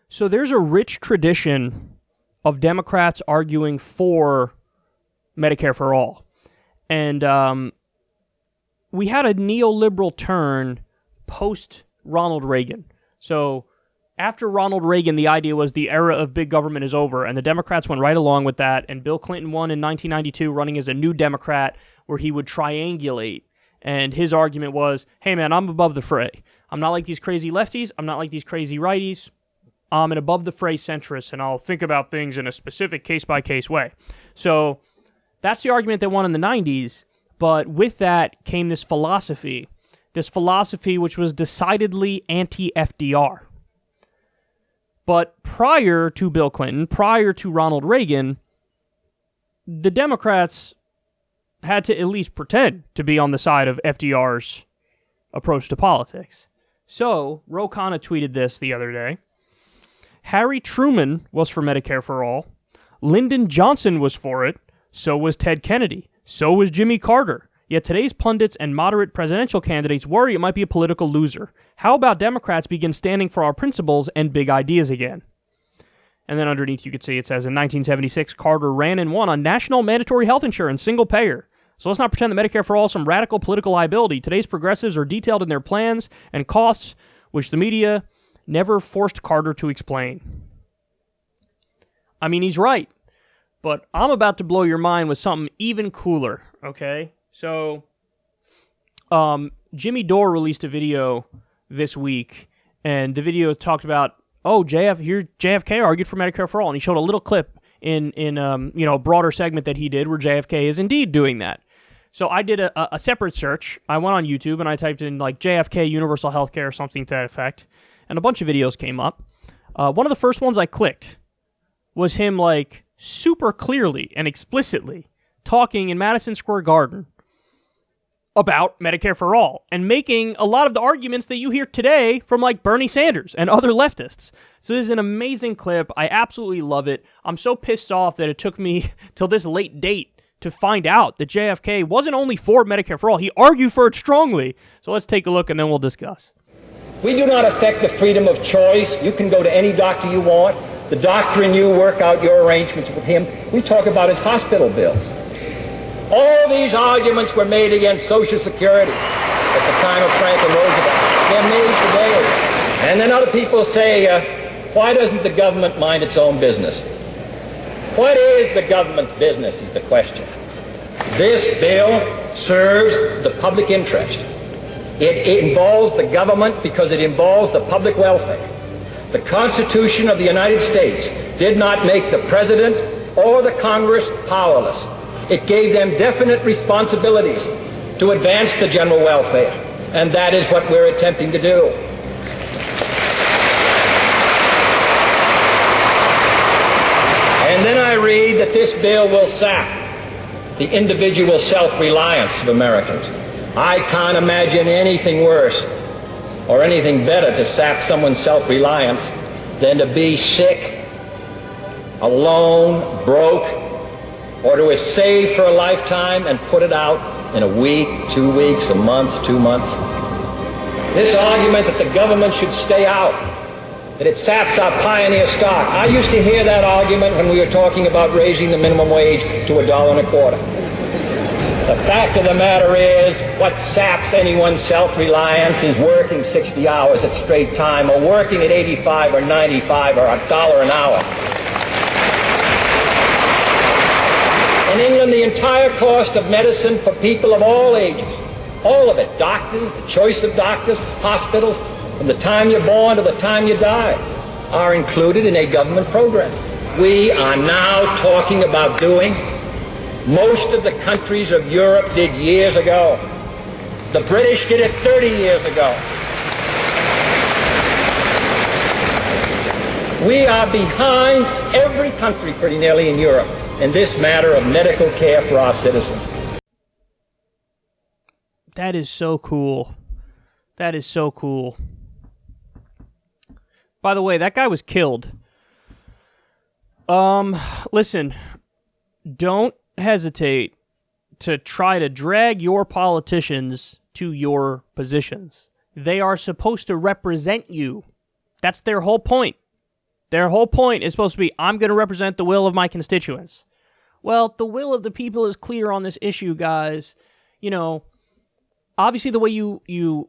So there's a rich tradition of Democrats arguing for Medicare for all. And we had a neoliberal turn post-Ronald Reagan. So after Ronald Reagan, the idea was the era of big government is over, and the Democrats went right along with that, and Bill Clinton won in 1992 running as a new Democrat where he would triangulate. And his argument was, hey man, I'm above the fray. I'm not like these crazy lefties. I'm not like these crazy righties. I'm an above-the-fray centrist, and I'll think about things in a specific case-by-case way. So that's the argument that won in the 90s, but with that came this philosophy which was decidedly anti-FDR. But prior to Bill Clinton, prior to Ronald Reagan, the Democrats had to at least pretend to be on the side of FDR's approach to politics. So, Ro Khanna tweeted this the other day. Harry Truman was for Medicare for all. Lyndon Johnson was for it. So was Ted Kennedy. So was Jimmy Carter. Yet today's pundits and moderate presidential candidates worry it might be a political loser. How about Democrats begin standing for our principles and big ideas again? And then underneath you could see it says, in 1976, Carter ran and won on national mandatory health insurance, single payer. So let's not pretend that Medicare for all is some radical political liability. Today's progressives are detailed in their plans and costs, which the media never forced Carter to explain. I mean, he's right, but I'm about to blow your mind with something even cooler, okay? So, Jimmy Dore released a video this week, and the video talked about, JFK argued for Medicare for all, and he showed a little clip in a broader segment that he did where JFK is indeed doing that. So I did a separate search. I went on YouTube and I typed in like JFK universal healthcare or something to that effect, and a bunch of videos came up. One of the first ones I clicked was him like super clearly and explicitly talking in Madison Square Garden about Medicare for all and making a lot of the arguments that you hear today from like Bernie Sanders and other leftists. So this is an amazing clip. I absolutely love it. I'm so pissed off that it took me till this late date to find out that JFK wasn't only for Medicare for all, he argued for it strongly. So let's take a look and then we'll discuss. We do not affect the freedom of choice. You can go to any doctor you want. The doctor and you work out your arrangements with him. We talk about his hospital bills. All these arguments were made against Social Security at the time of Franklin Roosevelt. They're made today. And then other people say, why doesn't the government mind its own business? What is the government's business is the question. This bill serves the public interest. It involves the government because it involves the public welfare. The Constitution of the United States did not make the President or the Congress powerless. It gave them definite responsibilities to advance the general welfare, and that is what we're attempting to do. And then I read that this bill will sap the individual self-reliance of Americans. I can't imagine anything worse or anything better to sap someone's self-reliance than to be sick, alone, broke, or to save for a lifetime and put it out in a week, 2 weeks, a month, 2 months. This argument that the government should stay out, that it saps our pioneer stock. I used to hear that argument when we were talking about raising the minimum wage to $1.25. The fact of the matter is, what saps anyone's self-reliance is working 60 hours at straight time, or working at 85 or 95 or $1 an hour. In England, the entire cost of medicine for people of all ages, all of it, doctors, the choice of doctors, hospitals, from the time you're born to the time you die, are included in a government program. We are now talking about doing most of the countries of Europe did years ago. The British did it 30 years ago. We are behind every country pretty nearly in Europe in this matter of medical care for our citizens. That is so cool. That is so cool. By the way, that guy was killed. Listen, don't hesitate to try to drag your politicians to your positions. They are supposed to represent you. That's their whole point. Their whole point is supposed to be, I'm going to represent the will of my constituents. Well, the will of the people is clear on this issue, guys. You know, obviously the way you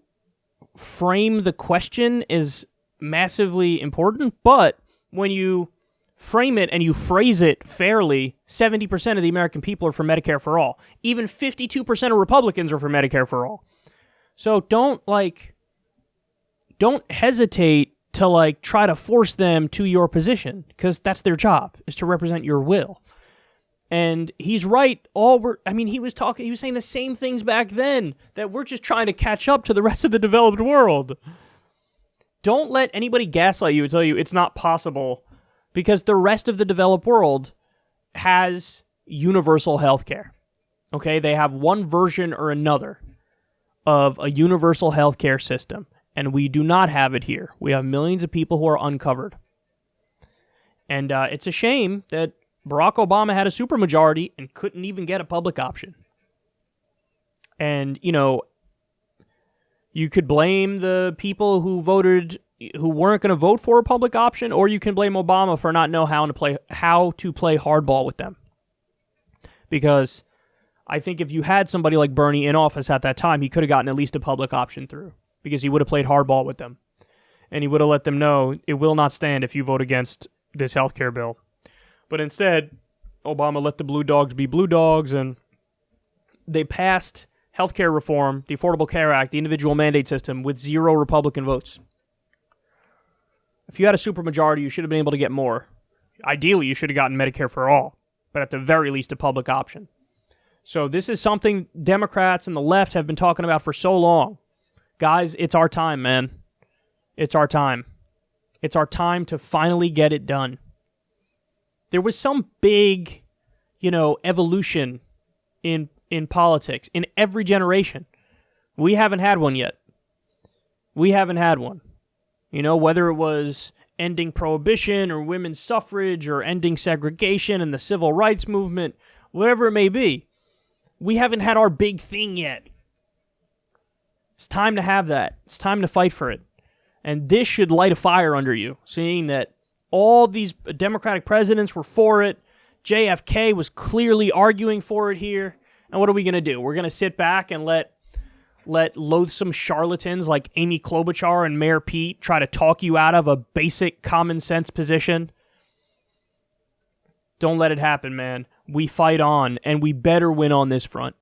frame the question is massively important, but when you frame it and you phrase it fairly, 70% of the American people are for Medicare for all. Even 52% of Republicans are for Medicare for all. So don't hesitate to try to force them to your position, because that's their job, is to represent your will. And he's right. He was saying the same things back then, that we're just trying to catch up to the rest of the developed world. Don't let anybody gaslight you and tell you it's not possible, because the rest of the developed world has universal health care. Okay? They have one version or another of a universal health care system, and we do not have it here. We have millions of people who are uncovered. And it's a shame that Barack Obama had a supermajority and couldn't even get a public option. And, you could blame the people who weren't going to vote for a public option, or you can blame Obama for not know how to play hardball with them. Because I think if you had somebody like Bernie in office at that time, he could have gotten at least a public option through, because he would have played hardball with them. And he would have let them know it will not stand if you vote against this healthcare bill. But instead, Obama let the blue dogs be blue dogs, and they passed healthcare reform, the Affordable Care Act, the individual mandate system, with 0 Republican votes. If you had a supermajority, you should have been able to get more. Ideally, you should have gotten Medicare for all, but at the very least, a public option. So this is something Democrats and the left have been talking about for so long. Guys, it's our time, man. It's our time. It's our time to finally get it done. There was some big, evolution in politics in every generation. We haven't had one yet. We haven't had one. Whether it was ending prohibition or women's suffrage or ending segregation and the civil rights movement, whatever it may be, we haven't had our big thing yet. It's time to have that. It's time to fight for it. And this should light a fire under you, seeing that all these Democratic presidents were for it. JFK was clearly arguing for it here. And what are we going to do? We're going to sit back and let loathsome charlatans like Amy Klobuchar and Mayor Pete try to talk you out of a basic common sense position? Don't let it happen, man. We fight on, and we better win on this front.